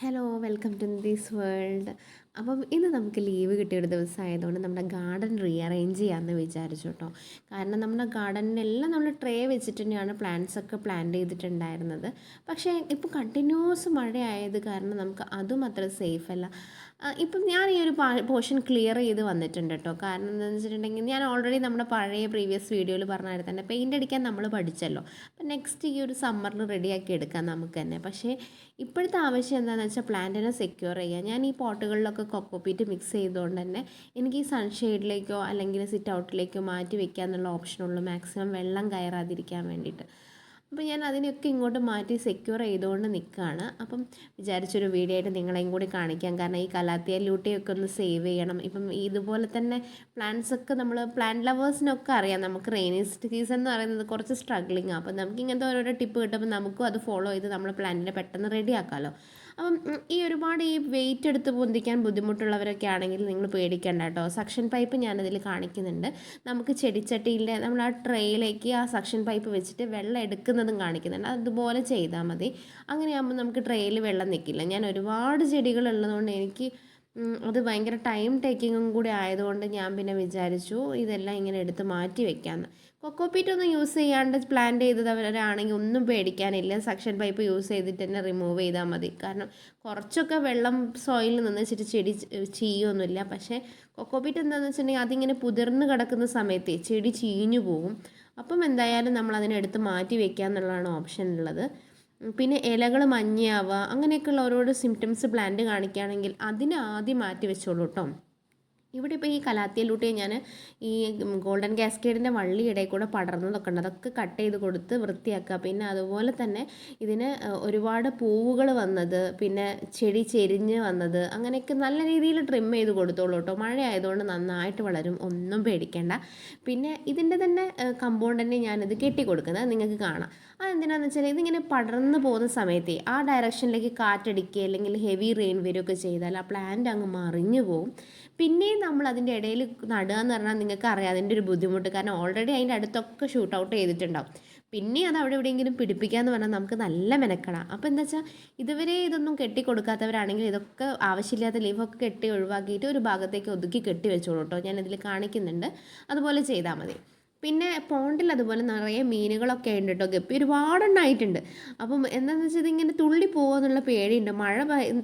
Hello welcome to this world. അപ്പം ഇന്ന് നമുക്ക് ലീവ് കിട്ടിയൊരു ദിവസമായതുകൊണ്ട് നമ്മുടെ ഗാർഡൻ റീഅറേഞ്ച് ചെയ്യാമെന്ന് വിചാരിച്ചു കേട്ടോ. കാരണം നമ്മുടെ ഗാർഡനിലെല്ലാം നമ്മൾ ട്രേ വെച്ചിട്ട് തന്നെയാണ് പ്ലാന്റ്സൊക്കെ പ്ലാന്റ് ചെയ്തിട്ടുണ്ടായിരുന്നത്. പക്ഷേ ഇപ്പോൾ കണ്ടിന്യൂസ് മഴയായത് കാരണം നമുക്ക് അതും അത്ര സേഫ് അല്ല. ഇപ്പം ഞാൻ ഈ ഒരു പോർഷൻ ക്ലിയർ ചെയ്ത് വന്നിട്ടുണ്ട് കേട്ടോ. കാരണം എന്താണെന്ന് വെച്ചിട്ടുണ്ടെങ്കിൽ ഞാൻ ഓൾറെഡി നമ്മുടെ പഴയ പ്രീവിയസ് വീഡിയോയിൽ പറഞ്ഞായിരുന്നു തന്നെ പെയിൻ്റ് അടിക്കാൻ നമ്മൾ പഠിച്ചല്ലോ. അപ്പം നെക്സ്റ്റ് ഈ ഒരു സമ്മറിൽ റെഡിയാക്കി എടുക്കാം നമുക്ക് തന്നെ. പക്ഷേ ഇപ്പോഴത്തെ ആവശ്യം എന്താണെന്ന് വെച്ചാൽ പ്ലാന്റിനെ സെക്യൂർ ചെയ്യുക. ഞാൻ ഈ പോട്ടുകളിലൊക്കെ കൊക്കോപീറ്റ് മിക്സ് ചെയ്തുകൊണ്ട് തന്നെ എനിക്ക് ഈ സൺഷെയ്ഡിലേക്കോ അല്ലെങ്കിൽ സിറ്റ് ഔട്ടിലേക്കോ മാറ്റി വെക്കുക എന്നുള്ള ഓപ്ഷനുള്ളൂ, മാക്സിമം വെള്ളം കയറാതിരിക്കാൻ വേണ്ടിയിട്ട്. അപ്പോൾ ഞാൻ അതിനെയൊക്കെ ഇങ്ങോട്ട് മാറ്റി സെക്യൂർ ചെയ്തുകൊണ്ട് നിൽക്കുകയാണ്. അപ്പം വിചാരിച്ചൊരു വീഡിയോ ആയിട്ട് നിങ്ങളെയും കൂടി കാണിക്കാം. കാരണം ഈ കലാത്തിയ ലൂട്ടിയൊക്കെ ഒന്ന് സേവ് ചെയ്യണം. ഇപ്പം ഇതുപോലെ തന്നെ പ്ലാന്റ്സൊക്കെ നമ്മൾ പ്ലാന്റ് ലവേഴ്സിനൊക്കെ അറിയാം, നമുക്ക് റെയിനി സീസൺ എന്ന് പറയുന്നത് കുറച്ച് സ്ട്രഗ്ലിംഗ് ആണ്. അപ്പം നമുക്ക് ഇങ്ങനത്തെ ഓരോരോ ടിപ്പ് കിട്ടുമ്പോൾ നമുക്കും അത് ഫോളോ ചെയ്ത് നമ്മൾ പ്ലാന്റിനെ പെട്ടെന്ന് റെഡി ആക്കാമല്ലോ. അപ്പം ഈ ഒരുപാട് ഈ വെയിറ്റ് എടുത്ത് പൊന്തിക്കാൻ ബുദ്ധിമുട്ടുള്ളവരൊക്കെ ആണെങ്കിൽ നിങ്ങൾ പേടിക്കേണ്ട കേട്ടോ. സക്ഷൻ പൈപ്പ് ഞാനതിൽ കാണിക്കുന്നുണ്ട്. നമുക്ക് ചെടിച്ചട്ടിയിലെ നമ്മൾ ആ ട്രേയിലേക്ക് ആ സക്ഷൻ പൈപ്പ് വെച്ചിട്ട് വെള്ളം എടുക്കുന്നതും കാണിക്കുന്നുണ്ട്. അതുപോലെ ചെയ്താൽ മതി. അങ്ങനെയാകുമ്പോൾ നമുക്ക് ട്രേയിൽ വെള്ളം നിൽക്കില്ല. ഞാൻ ഒരുപാട് ചെടികളുള്ളതുകൊണ്ട് എനിക്ക് അത് ഭയങ്കര ടൈം ടേക്കിങ്ങും കൂടി ആയതുകൊണ്ട് ഞാൻ പിന്നെ വിചാരിച്ചു ഇതെല്ലാം ഇങ്ങനെ എടുത്ത് മാറ്റി വെക്കാമെന്ന്. കൊക്കോപീറ്റ് ഒന്നും യൂസ് ചെയ്യാണ്ട് പ്ലാന്റ് ചെയ്തവരാണെങ്കിൽ ഒന്നും പേടിക്കാനില്ല. സക്ഷൻ പൈപ്പ് യൂസ് ചെയ്തിട്ട് തന്നെ റിമൂവ് ചെയ്താൽ മതി. കാരണം കുറച്ചൊക്കെ വെള്ളം സോയിലിൽ നിന്ന് വെച്ചിട്ട് ചെടി ചീയൊന്നുമില്ല. പക്ഷേ കൊക്കോപീറ്റ് എന്താണെന്ന് വെച്ചിട്ടുണ്ടെങ്കിൽ അതിങ്ങനെ പുതിർന്ന് കിടക്കുന്ന സമയത്ത് ചെടി ചീഞ്ഞു പോകും. അപ്പം എന്തായാലും നമ്മൾ അതിനെടുത്ത് മാറ്റി വെക്കുക എന്നുള്ളതാണ് ഓപ്ഷൻ ഉള്ളത്. പിന്നെ ഇലകൾ മഞ്ഞയാവുക അങ്ങനെയൊക്കെയുള്ള ഓരോരോ സിംറ്റംസ് പ്ലാന്റ് കാണിക്കുകയാണെങ്കിൽ അതിനെ ആദ്യം മാറ്റി വെച്ചോളൂ കേട്ടോ. ഇവിടെ ഇപ്പോൾ ഈ കലാത്തിയിലൂട്ടി ഞാൻ ഈ ഗോൾഡൻ കാസ്കേഡിൻ്റെ വള്ളി ഇടയിൽ കൂടെ പടർന്നതൊക്കെ ഉണ്ട്, അതൊക്കെ കട്ട് ചെയ്ത് കൊടുത്ത് വൃത്തിയാക്കുക. പിന്നെ അതുപോലെ തന്നെ ഇതിന് ഒരുപാട് പൂവുകൾ വന്നത്, പിന്നെ ചെടി ചെരിഞ്ഞ് വന്നത്, അങ്ങനെയൊക്കെ നല്ല രീതിയിൽ ട്രിം ചെയ്ത് കൊടുത്തോളൂ കേട്ടോ. മഴ ആയതുകൊണ്ട് നന്നായിട്ട് വളരും, ഒന്നും പേടിക്കേണ്ട. പിന്നെ ഇതിൻ്റെ തന്നെ കമ്പൗണ്ട് തന്നെ ഞാനിത് കെട്ടി കൊടുക്കുന്നത് നിങ്ങൾക്ക് കാണാം. അതെന്തിനാണെന്ന് വെച്ചാൽ ഇതിങ്ങനെ പടർന്ന് പോകുന്ന സമയത്ത് ആ ഡയറക്ഷനിലേക്ക് കാറ്റടിക്കുക അല്ലെങ്കിൽ ഹെവി റെയിൻ വരികയൊക്കെ ചെയ്താൽ ആ പ്ലാന്റ് അങ്ങ് മറിഞ്ഞു പോകും. പിന്നെയും നമ്മൾ അതിൻ്റെ ഇടയിൽ നടുക എന്ന് പറഞ്ഞാൽ നിങ്ങൾക്ക് അറിയാം അതിൻ്റെ ഒരു ബുദ്ധിമുട്ട്. കാരണം ഓൾറെഡി അതിൻ്റെ അടുത്തൊക്കെ ഷൂട്ട് ഔട്ട് ചെയ്തിട്ടുണ്ടാവും. പിന്നെ അത് അവിടെ എവിടെയെങ്കിലും പിടിപ്പിക്കുക എന്ന് പറഞ്ഞാൽ നമുക്ക് നല്ല മെനക്കെടാം. അപ്പോൾ എന്താ വെച്ചാൽ ഇതുവരെ ഇതൊന്നും കെട്ടി കൊടുക്കാത്തവരാണെങ്കിൽ ഇതൊക്കെ ആവശ്യമില്ലാത്ത ലീഫൊക്കെ കെട്ടി ഒഴിവാക്കിയിട്ട് ഒരു ഭാഗത്തേക്ക് ഒതുക്കി കെട്ടി വെച്ചോളൂ കേട്ടോ. ഞാനിതിൽ കാണിക്കുന്നുണ്ട്, അതുപോലെ ചെയ്താൽ മതി. പിന്നെ പോണ്ടിൽ അതുപോലെ നിറയെ മീനുകളൊക്കെ ഉണ്ട് കേട്ടോ. ഗപ്പി ഒരുപാടെണ്ണമായിട്ടുണ്ട്. അപ്പം എന്താണെന്ന് വെച്ചാൽ ഇതിങ്ങനെ തുള്ളി പോകുമെന്നുള്ള പേടിയുണ്ട്. മഴ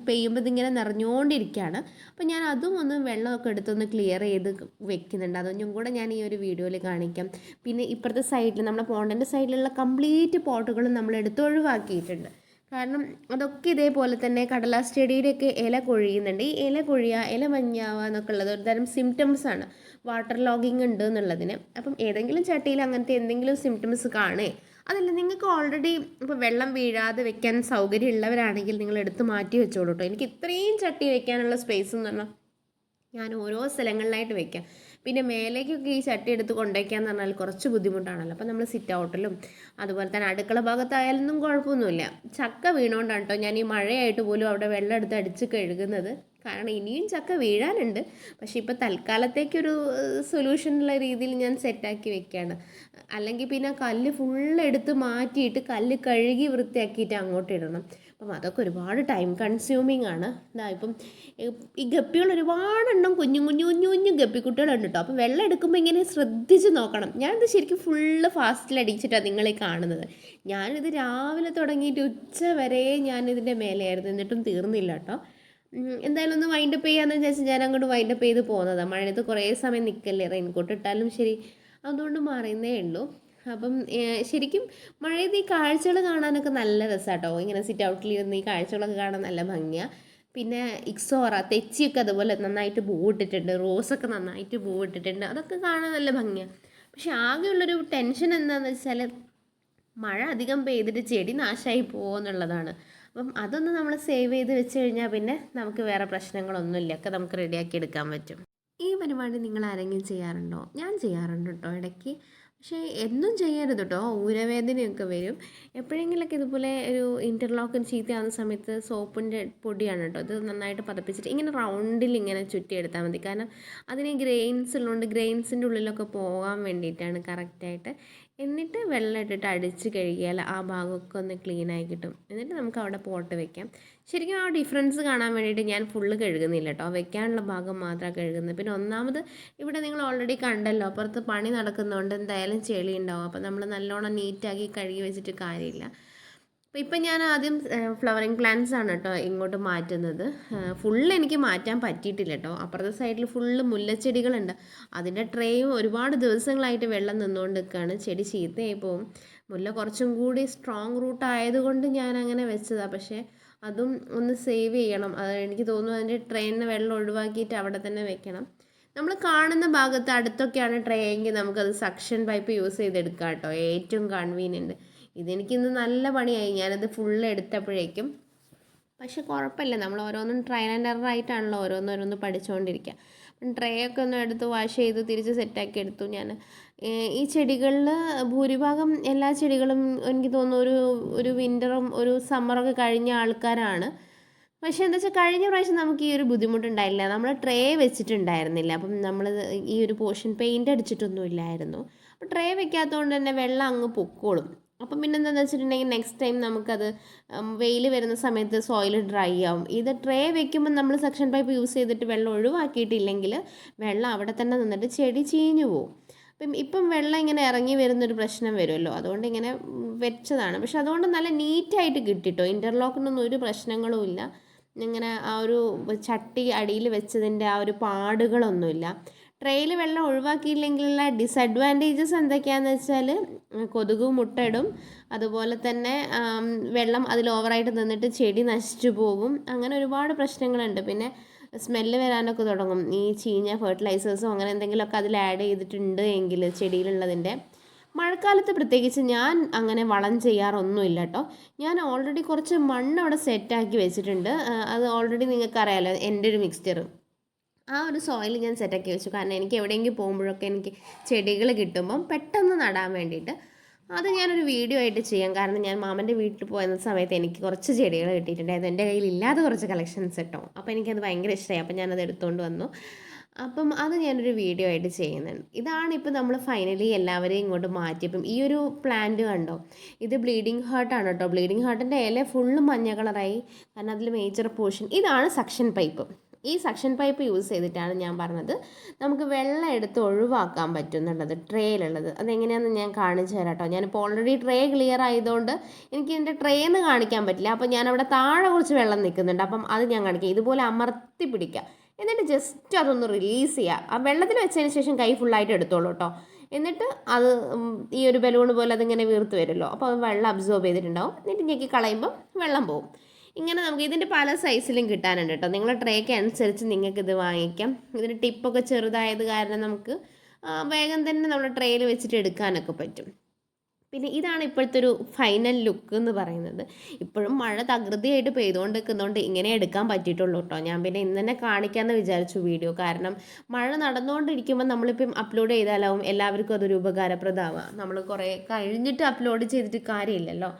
പെയ്യുമ്പോൾ ഇതിങ്ങനെ നിറഞ്ഞുകൊണ്ടിരിക്കുകയാണ്. അപ്പം ഞാൻ അതും ഒന്ന് വെള്ളമൊക്കെ എടുത്തൊന്ന് ക്ലിയർ ചെയ്ത് വെക്കുന്നുണ്ട്. അതൊന്നും കൂടെ ഞാൻ ഈ ഒരു വീഡിയോയിൽ കാണിക്കാം. പിന്നെ ഇപ്പുറത്തെ സൈഡിൽ നമ്മുടെ പോണ്ടിൻ്റെ സൈഡിലുള്ള കംപ്ലീറ്റ് പോട്ടുകളും നമ്മൾ എടുത്ത് ഒഴിവാക്കിയിട്ടുണ്ട്. കാരണം അതൊക്കെ ഇതേപോലെ തന്നെ കടലാസ് ചെടിയുടെയൊക്കെ ഇല കൊഴിയുന്നുണ്ട്. ഈ ഇല കൊഴിയുക, ഇല മഞ്ഞാവുക എന്നൊക്കെ ഉള്ളത് ഒരു തരം സിംറ്റംസാണ് വാട്ടർ ലോഗിങ് ഉണ്ട് എന്നുള്ളതിന്. അപ്പം ഏതെങ്കിലും ചട്ടിയിൽ അങ്ങനത്തെ എന്തെങ്കിലും സിംറ്റംസ് കാണേ, അതല്ല നിങ്ങൾക്ക് ഓൾറെഡി ഇപ്പോൾ വെള്ളം വീഴാതെ വെക്കാൻ സൗകര്യമുള്ളവരാണെങ്കിൽ നിങ്ങൾ എടുത്ത് മാറ്റി വെച്ചോളൂ കേട്ടോ. എനിക്ക് ഇത്രയും ചട്ടി വെക്കാനുള്ള സ്പേസ് എന്ന് പറഞ്ഞാൽ ഞാൻ ഓരോ സ്ഥലങ്ങളിലായിട്ട് വെക്കാം. പിന്നെ മേലേക്കൊക്കെ ഈ ചട്ടി എടുത്ത് കൊണ്ടുവയ്ക്കാന്ന് പറഞ്ഞാൽ കുറച്ച് ബുദ്ധിമുട്ടാണല്ലോ. അപ്പോൾ നമ്മൾ സിറ്റ് ഔട്ടിലും അതുപോലെ തന്നെ അടുക്കള ഭാഗത്തായാലൊന്നും കുഴപ്പമൊന്നുമില്ല. ചക്ക വീണുകൊണ്ടാണ് കേട്ടോ ഞാൻ ഈ മഴയായിട്ട് പോലും അവിടെ വെള്ളം എടുത്ത് അടിച്ച് കഴുകുന്നത്. കാരണം ഇനിയും ചക്ക വീഴാനുണ്ട്. പക്ഷേ ഇപ്പോൾ തൽക്കാലത്തേക്കൊരു സൊല്യൂഷനുള്ള രീതിയിൽ ഞാൻ സെറ്റാക്കി വെക്കുകയാണ്. അല്ലെങ്കിൽ പിന്നെ കല്ല് ഫുള്ള് എടുത്ത് മാറ്റിയിട്ട് കല്ല് കഴുകി വൃത്തിയാക്കിയിട്ട് അങ്ങോട്ട് ഇടണം. അപ്പം അതൊക്കെ ഒരുപാട് ടൈം കൺസ്യൂമിങ് ആണ്. ഇതാ ഇപ്പം ഈ ഗപ്പികൾ ഒരുപാടെണ്ണം കുഞ്ഞു കുഞ്ഞു കുഞ്ഞു കുഞ്ഞു ഗപ്പിക്കുട്ടികളുണ്ട് കേട്ടോ. അപ്പം വെള്ളം എടുക്കുമ്പോൾ ഇങ്ങനെ ശ്രദ്ധിച്ച് നോക്കണം. ഞാനിത് ശരിക്കും ഫുള്ള് ഫാസ്റ്റിൽ അടിച്ചിട്ടാണ് നിങ്ങളീ കാണുന്നത്. ഞാനിത് രാവിലെ തുടങ്ങിയിട്ട് ഉച്ച വരെ ഞാനിതിൻ്റെ മേലെയായിരുന്നു, എന്നിട്ടും തീർന്നില്ല കേട്ടോ. എന്തായാലും ഒന്ന് വൈൻഡപ്പ് ചെയ്യാമെന്ന് വിചാരിച്ച് ഞാൻ അങ്ങോട്ട് വൈൻഡപ്പ് ചെയ്ത് പോകുന്നതാണ്. മഴയത്ത് കുറേ സമയം നിൽക്കല്ലേ, റെയിൻകോട്ട് ഇട്ടാലും ശരി, അതുകൊണ്ട് മാറിയെന്നേ ഉള്ളൂ. അപ്പം ശരിക്കും മഴയത്ത് ഈ കാഴ്ചകൾ കാണാനൊക്കെ നല്ല രസമാട്ടോ. ഇങ്ങനെ സിറ്റ് ഔട്ടിലിരുന്ന് ഈ കാഴ്ചകളൊക്കെ കാണാൻ നല്ല ഭംഗിയാണ്. പിന്നെ ഇക്സോറ തെച്ചിയൊക്കെ അതുപോലെ നന്നായിട്ട് പൂവിട്ടിട്ടുണ്ട്, റോസൊക്കെ നന്നായിട്ട് പൂവിട്ടിട്ടുണ്ട്, അതൊക്കെ കാണാൻ നല്ല ഭംഗിയാണ്. പക്ഷെ ആകെയുള്ളൊരു ടെൻഷൻ എന്താണെന്ന് വെച്ചാൽ മഴ അധികം പെയ്തിട്ട് ചെടി നാശമായി പോകുമെന്നുള്ളതാണ്. അപ്പം അതൊന്ന് നമ്മൾ സേവ് ചെയ്ത് വെച്ച് കഴിഞ്ഞാൽ പിന്നെ നമുക്ക് വേറെ പ്രശ്നങ്ങളൊന്നുമില്ല, ഒക്കെ നമുക്ക് റെഡിയാക്കി എടുക്കാൻ പറ്റും. ഈ പരിപാടി നിങ്ങൾ ആരെങ്കിലും ചെയ്യാറുണ്ടോ? ഞാൻ ചെയ്യാറുണ്ട് കേട്ടോ ഇടയ്ക്ക്. പക്ഷേ എന്നും ചെയ്യരുത് കേട്ടോ, ഊരവേദനയൊക്കെ വരും. എപ്പോഴെങ്കിലൊക്കെ ഇതുപോലെ ഒരു ഇൻ്റർലോക്ക് ചീത്തയാവുന്ന സമയത്ത് സോപ്പിൻ്റെ പൊടിയാണ് കേട്ടോ, ഇത് നന്നായിട്ട് പതപ്പിച്ചിട്ട് ഇങ്ങനെ റൗണ്ടിൽ ഇങ്ങനെ ചുറ്റിയെടുത്താൽ മതി. കാരണം അതിന് ഗ്രെയിൻസ് ഉള്ളതുകൊണ്ട് ഗ്രെയിൻസിൻ്റെ ഉള്ളിലൊക്കെ പോകാൻ വേണ്ടിയിട്ടാണ് കറക്റ്റായിട്ട്. എന്നിട്ട് വെള്ളം ഇട്ടിട്ട് അടിച്ച് കഴുകിയാൽ ആ ഭാഗമൊക്കെ ഒന്ന് ക്ലീനായി കിട്ടും. എന്നിട്ട് നമുക്ക് അവിടെ പോട്ട് വെക്കാം. ശരിക്കും ആ ഡിഫറൻസ് കാണാൻ വേണ്ടിയിട്ട് ഞാൻ ഫുള്ള് കഴുകുന്നില്ല കേട്ടോ, വെക്കാനുള്ള ഭാഗം മാത്രമാണ് കഴുകുന്നത്. പിന്നെ ഒന്നാമത് ഇവിടെ നിങ്ങൾ ഓൾറെഡി കണ്ടല്ലോ, അപ്പുറത്ത് പണി നടക്കുന്നതുകൊണ്ട് എന്തായാലും ചെളി ഉണ്ടാവും. അപ്പോൾ നമ്മൾ നല്ലോണം നീറ്റാക്കി കഴുകി വെച്ചിട്ട് കാര്യമില്ല. അപ്പോൾ ഇപ്പം ഞാൻ ആദ്യം ഫ്ലവറിങ് പ്ലാന്റ്സ് ആണ് കേട്ടോ ഇങ്ങോട്ട് മാറ്റുന്നത്. ഫുള്ള് എനിക്ക് മാറ്റാൻ പറ്റിയിട്ടില്ല കേട്ടോ. അപ്പുറത്തെ സൈഡിൽ ഫുള്ള് മുല്ലച്ചെടികളുണ്ട്. അതിൻ്റെ ട്രേയും ഒരുപാട് ദിവസങ്ങളായിട്ട് വെള്ളം നിന്നുകൊണ്ട് നിൽക്കുകയാണ്. ചെടി ചീത്തയായി പോവും. മുല്ല കുറച്ചും കൂടി സ്ട്രോങ് റൂട്ട് ആയതുകൊണ്ട് ഞാൻ അങ്ങനെ വെച്ചതാണ്. പക്ഷേ അതും ഒന്ന് സേവ് ചെയ്യണം. അത് എനിക്ക് തോന്നുന്നു അതിൻ്റെ ട്രെയിനിന് വെള്ളം ഒഴിവാക്കിയിട്ട് അവിടെ തന്നെ വെക്കണം. നമ്മൾ കാണുന്ന ഭാഗത്ത് അടുത്തൊക്കെയാണ് ട്രേ എങ്കിൽ നമുക്കത് സക്ഷൻ പൈപ്പ് യൂസ് ചെയ്തെടുക്കാം കേട്ടോ, ഏറ്റവും കൺവീനിയൻറ്റ്. ഇതെനിക്കിന്ന് നല്ല പണിയായി, ഞാനത് ഫുള്ള് എടുത്തപ്പോഴേക്കും. പക്ഷെ കുഴപ്പമില്ല, നമ്മൾ ഓരോന്നും ട്രയൽ ആൻഡ് എറർ ആയിട്ടാണല്ലോ ഓരോന്നോരോന്ന് പഠിച്ചുകൊണ്ടിരിക്കുക. ട്രേ ഒക്കെ ഒന്ന് എടുത്ത് വാഷ് ചെയ്ത് തിരിച്ച് സെറ്റാക്കി എടുത്തു ഞാൻ. ഈ ചെടികളിൽ ഭൂരിഭാഗം എല്ലാ ചെടികളും എനിക്ക് തോന്നുന്നു ഒരു വിൻ്ററും ഒരു സമ്മറൊക്കെ കഴിഞ്ഞ ആൾക്കാരാണ്. പക്ഷേ എന്താ വെച്ചാൽ കഴിഞ്ഞ പ്രാവശ്യം നമുക്ക് ഈ ഒരു ബുദ്ധിമുട്ടുണ്ടായില്ല, നമ്മൾ ട്രേ വെച്ചിട്ടുണ്ടായിരുന്നില്ല. അപ്പം നമ്മൾ ഈ ഒരു പോർഷൻ പെയിൻ്റ് അടിച്ചിട്ടൊന്നും ഇല്ലായിരുന്നു. അപ്പോൾ ട്രേ വെക്കാത്തതുകൊണ്ട് തന്നെ വെള്ളം അങ്ങ് പൊക്കോളും. അപ്പം പിന്നെ എന്താണെന്ന് വെച്ചിട്ടുണ്ടെങ്കിൽ നെക്സ്റ്റ് ടൈം നമുക്കത് വെയിൽ വരുന്ന സമയത്ത് സോയിൽ ഡ്രൈ ആവും. ഇത് ട്രേ വെക്കുമ്പോൾ നമ്മൾ സെക്ഷൻ പൈപ്പ് യൂസ് ചെയ്തിട്ട് വെള്ളം ഒഴിവാക്കിയിട്ടില്ലെങ്കിൽ വെള്ളം അവിടെ തന്നെ നിന്നിട്ട് ചെടി ചീഞ്ഞു പോവും. ഇപ്പം വെള്ളം ഇങ്ങനെ ഇറങ്ങി വരുന്നൊരു പ്രശ്നം വരുമല്ലോ, അതുകൊണ്ട് ഇങ്ങനെ വെച്ചതാണ്. പക്ഷെ അതുകൊണ്ട് നല്ല നീറ്റായിട്ട് കിട്ടിട്ടോ, ഇൻ്റർലോക്കിനൊന്നും ഒരു പ്രശ്നങ്ങളും ഇല്ല. ഇങ്ങനെ ആ ഒരു ചട്ടി അടിയിൽ വെച്ചതിൻ്റെ ആ ഒരു പാടുകളൊന്നുമില്ല. ട്രെയിൽ വെള്ളം ഒഴിവാക്കിയില്ലെങ്കിലുള്ള ഡിസഡ്വാൻറ്റേജസ് എന്തൊക്കെയാണെന്ന് വെച്ചാൽ കൊതുക് മുട്ടയിടും, അതുപോലെ തന്നെ വെള്ളം അതിൽ ഓവറായിട്ട് നിന്നിട്ട് ചെടി നശിച്ചു പോകും. അങ്ങനെ ഒരുപാട് പ്രശ്നങ്ങളുണ്ട്. പിന്നെ സ്മെല്ല് വരാനൊക്കെ തുടങ്ങും, ഈ ചീഞ്ഞ ഫെർട്ടിലൈസേഴ്സോ അങ്ങനെ എന്തെങ്കിലുമൊക്കെ അതിൽ ആഡ് ചെയ്തിട്ടുണ്ട് എങ്കിൽ ചെടിയിലുള്ളതിൻ്റെ. മഴക്കാലത്ത് പ്രത്യേകിച്ച് ഞാൻ അങ്ങനെ വളം ചെയ്യാറൊന്നുമില്ല കേട്ടോ. ഞാൻ ഓൾറെഡി കുറച്ച് മണ്ണ് അവിടെ സെറ്റാക്കി വെച്ചിട്ടുണ്ട്. അത് ഓൾറെഡി നിങ്ങൾക്കറിയാമല്ലോ, എൻ്റെ ഒരു മിക്സ്ചർ, ആ ഒരു സോയിൽ ഞാൻ സെറ്റാക്കി വെച്ചു. കാരണം എനിക്ക് എവിടെയെങ്കിലും പോകുമ്പോഴൊക്കെ എനിക്ക് ചെടികൾ കിട്ടുമ്പം പെട്ടെന്ന് നടാൻ വേണ്ടിയിട്ട്. അത് ഞാനൊരു വീഡിയോ ആയിട്ട് ചെയ്യാം. കാരണം ഞാൻ മാമൻ്റെ വീട്ടിൽ പോയ സമയത്ത് എനിക്ക് കുറച്ച് ചെടികൾ കിട്ടിയിട്ടുണ്ടായിരുന്നു. എൻ്റെ കയ്യിൽ ഇല്ലാത്ത കുറച്ച് കളക്ഷൻസ് കേട്ടോ. അപ്പോൾ എനിക്കത് ഭയങ്കര ഇഷ്ടമായി. അപ്പോൾ ഞാനത് എടുത്തുകൊണ്ട് വന്നു. അപ്പം അത് ഞാനൊരു വീഡിയോ ആയിട്ട് ചെയ്യുന്നുണ്ട്. ഇതാണ് ഇപ്പോൾ നമ്മൾ ഫൈനലി എല്ലാവരെയും ഇങ്ങോട്ട് മാറ്റിയപ്പം ഈ ഒരു പ്ലാന്റ് കണ്ടോ, ഇത് ബ്ലീഡിങ് ഹാർട്ടാണ് കേട്ടോ. ബ്ലീഡിങ് ഹാർട്ടിൻ്റെ ഇല ഫുള്ള് മഞ്ഞ കളറായി, കാരണം അതിൽ മേജർ പോർഷൻ ഇതാണ് സക്ഷൻ പൈപ്പ്. ഈ സക്ഷൻ പൈപ്പ് യൂസ് ചെയ്തിട്ടാണ് ഞാൻ പറഞ്ഞത് നമുക്ക് വെള്ളം എടുത്ത് ഒഴിവാക്കാൻ പറ്റുന്നുള്ളത് ട്രേയിലുള്ളത്. അതെങ്ങനെയാണെന്ന് ഞാൻ കാണിച്ചു തരാം കേട്ടോ. ഞാനിപ്പോൾ ഓൾറെഡി ട്രേ ക്ലിയർ ആയതുകൊണ്ട് എനിക്ക് എൻ്റെ ട്രേന്ന് കാണിക്കാൻ പറ്റില്ല. അപ്പോൾ ഞാനവിടെ താഴെ കുറച്ച് വെള്ളം നിൽക്കുന്നുണ്ട്, അപ്പം അത് ഞാൻ കാണിക്കാം. ഇതുപോലെ അമർത്തി പിടിക്കുക, എന്നിട്ട് ജസ്റ്റ് അതൊന്ന് റിലീസ് ചെയ്യുക. ആ വെള്ളത്തിൽ വെച്ചതിന് ശേഷം കൈ ഫുള്ളായിട്ട് എടുത്തോളൂ കേട്ടോ. എന്നിട്ട് അത് ഈ ഒരു ബലൂൺ പോലെ അതിങ്ങനെ വീർത്ത് വരുമല്ലോ, അപ്പോൾ അത് വെള്ളം അബ്സോർബ് ചെയ്തിട്ടുണ്ടാവും. എന്നിട്ട് ഞെക്കി കളയുമ്പോൾ വെള്ളം പോകും. ഇങ്ങനെ നമുക്ക് ഇതിൻ്റെ പല സൈസിലും കിട്ടാനുണ്ട് കേട്ടോ. നിങ്ങളുടെ ട്രേക്ക് അനുസരിച്ച് നിങ്ങൾക്കിത് വാങ്ങിക്കാം. ഇതിൻ്റെ ടിപ്പൊക്കെ ചെറുതായത് കാരണം നമുക്ക് വേഗം തന്നെ നമ്മൾ ട്രേയിൽ വെച്ചിട്ട് എടുക്കാനൊക്കെ പറ്റും. പിന്നെ ഇതാണ് ഇപ്പോഴത്തെ ഒരു ഫൈനൽ ലുക്ക് എന്ന് പറയുന്നത്. ഇപ്പോഴും മഴ തകൃതിയായിട്ട് പെയ്തുകൊണ്ട് നിൽക്കുന്നതുകൊണ്ട് ഇങ്ങനെ എടുക്കാൻ പറ്റിയിട്ടുള്ളൂ കേട്ടോ. ഞാൻ പിന്നെ ഇന്ന് തന്നെ കാണിക്കാമെന്ന് വിചാരിച്ചു വീഡിയോ. കാരണം മഴ നടന്നുകൊണ്ടിരിക്കുമ്പോൾ നമ്മളിപ്പം അപ്ലോഡ് ചെയ്താലാവും എല്ലാവർക്കും അതൊരു ഉപകാരപ്രദമാവുക. നമ്മൾ കുറേ കഴിഞ്ഞിട്ട് അപ്ലോഡ് ചെയ്തിട്ട് കാര്യമില്ലല്ലോ.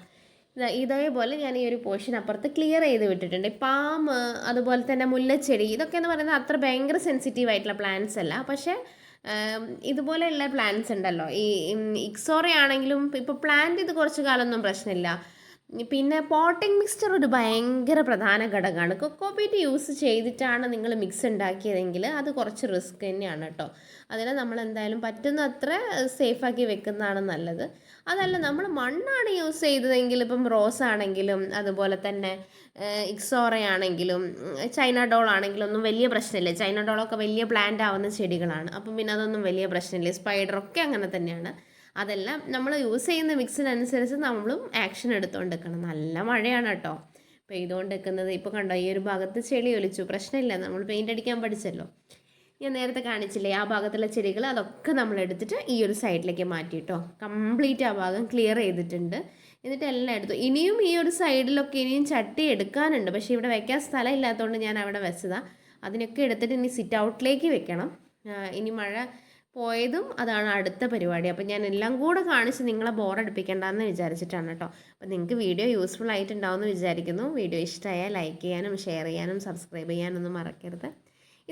ഇതേപോലെ ഞാൻ ഈ ഒരു പോർഷൻ അപ്പുറത്ത് ക്ലിയർ ചെയ്ത് വിട്ടിട്ടുണ്ട്. പാം, അതുപോലെ തന്നെ മുല്ലച്ചെടി, ഇതൊക്കെ എന്ന് പറയുന്നത് അത്ര ഭയങ്കര സെൻസിറ്റീവ് ആയിട്ടുള്ള പ്ലാന്റ്സ് അല്ല. പക്ഷേ ഇതുപോലെയുള്ള പ്ലാന്റ്സ് ഉണ്ടല്ലോ, ഈ ഇക്സോറ ആണെങ്കിലും ഇപ്പോൾ പ്ലാന്റ് ഇത് കുറച്ച് കാലമൊന്നും പ്രശ്നമില്ല. പിന്നെ പോട്ടിംഗ് മിക്സ്ചർ ഒരു ഭയങ്കര പ്രധാന ഘടകമാണ്. കൊക്കോപീറ്റ് യൂസ് ചെയ്തിട്ടാണ് നിങ്ങൾ മിക്സ് ഉണ്ടാക്കിയതെങ്കിൽ അത് കുറച്ച് റിസ്ക് തന്നെയാണ് കേട്ടോ. അതിനെ നമ്മൾ എന്തായാലും പറ്റുന്നത്ര സേഫാക്കി വെക്കുന്നതാണ് നല്ലത്. അതല്ല നമ്മൾ മണ്ണാണ് യൂസ് ചെയ്തതെങ്കിൽ, ഇപ്പം റോസ് ആണെങ്കിലും അതുപോലെ തന്നെ ഇക്സോറ ആണെങ്കിലും ചൈന ഡോൾ ആണെങ്കിലും ഒന്നും വലിയ പ്രശ്നമില്ല. ചൈന ഡോളൊക്കെ വലിയ പ്ലാന്റ് ആവുന്ന ചെടികളാണ്, അപ്പം പിന്നെ അതൊന്നും വലിയ പ്രശ്നമില്ല. സ്പൈഡറൊക്കെ അങ്ങനെ തന്നെയാണ്. അതെല്ലാം നമ്മൾ യൂസ് ചെയ്യുന്ന മിക്സിനനുസരിച്ച് നമ്മളും ആക്ഷൻ എടുത്തുകൊണ്ടിരിക്കണം. നല്ല മഴയാണ് കേട്ടോ പെയ്തുകൊണ്ട് നിൽക്കുന്നത്. ഇപ്പോൾ കണ്ടോ, ഈ ഒരു ഭാഗത്ത് ചെളി ഒലിച്ചു, പ്രശ്നമില്ല, നമ്മൾ പെയിൻ്റ് അടിക്കാൻ പഠിച്ചല്ലോ. ഞാൻ നേരത്തെ കാണിച്ചില്ലേ ആ ഭാഗത്തുള്ള ചെടികൾ, അതൊക്കെ നമ്മൾ എടുത്തിട്ട് ഈ ഒരു സൈഡിലേക്ക് മാറ്റിയിട്ടോ. കംപ്ലീറ്റ് ആ ഭാഗം ക്ലിയർ ചെയ്തിട്ടുണ്ട്. എന്നിട്ട് എല്ലാം എടുത്തു. ഇനിയും ഈ ഒരു സൈഡിലൊക്കെ ഇനിയും ചട്ടി എടുക്കാനുണ്ട്, പക്ഷേ ഇവിടെ വെക്കാൻ സ്ഥലം ഇല്ലാത്തതുകൊണ്ട് ഞാൻ അവിടെ വെച്ചതാണ്. അതിനൊക്കെ എടുത്തിട്ട് ഇനി സിറ്റ് ഔട്ടിലേക്ക് വെക്കണം. ഇനി മഴ പോയതും അതാണ് അടുത്ത പരിപാടി. അപ്പം ഞാൻ എല്ലാം കൂടെ കാണിച്ച് നിങ്ങളെ ബോറടിപ്പിക്കേണ്ടെന്ന് വിചാരിച്ചിട്ടാണ് കേട്ടോ. അപ്പം നിങ്ങൾക്ക് വീഡിയോ യൂസ്ഫുൾ ആയിട്ടുണ്ടാവുമെന്ന് വിചാരിക്കുന്നു. വീഡിയോ ഇഷ്ടമായാൽ ലൈക്ക് ചെയ്യാനും ഷെയർ ചെയ്യാനും സബ്സ്ക്രൈബ് ചെയ്യാനൊന്നും മറക്കരുത്.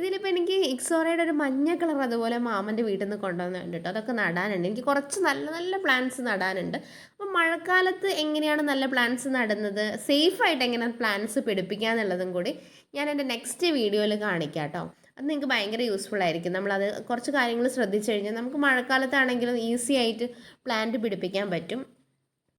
ഇതിലിപ്പോൾ എനിക്ക് ഇക്സോറയുടെ ഒരു മഞ്ഞ കളർ അതുപോലെ മാമൻ്റെ വീട്ടിൽ നിന്ന് കൊണ്ടുവന്നുണ്ട് കേട്ടോ. അതൊക്കെ നടാനുണ്ട്. എനിക്ക് കുറച്ച് നല്ല നല്ല പ്ലാന്റ്സ് നടാനുണ്ട്. അപ്പം മഴക്കാലത്ത് എങ്ങനെയാണ് നല്ല പ്ലാന്റ്സ് നടുന്നത്, സേഫായിട്ട് എങ്ങനെ പ്ലാന്റ്സ് പിടിപ്പിക്കുക എന്നുള്ളതും കൂടി ഞാൻ എൻ്റെ നെക്സ്റ്റ് വീഡിയോയിൽ കാണിക്കാം കേട്ടോ. അത് നിങ്ങൾക്ക് ഭയങ്കര യൂസ്ഫുൾ ആയിരിക്കും. നമ്മളത് കുറച്ച് കാര്യങ്ങൾ ശ്രദ്ധിച്ചു കഴിഞ്ഞാൽ നമുക്ക് മഴക്കാലത്താണെങ്കിലും ഈസി ആയിട്ട് പ്ലാന്റ് പിടിപ്പിക്കാൻ പറ്റും.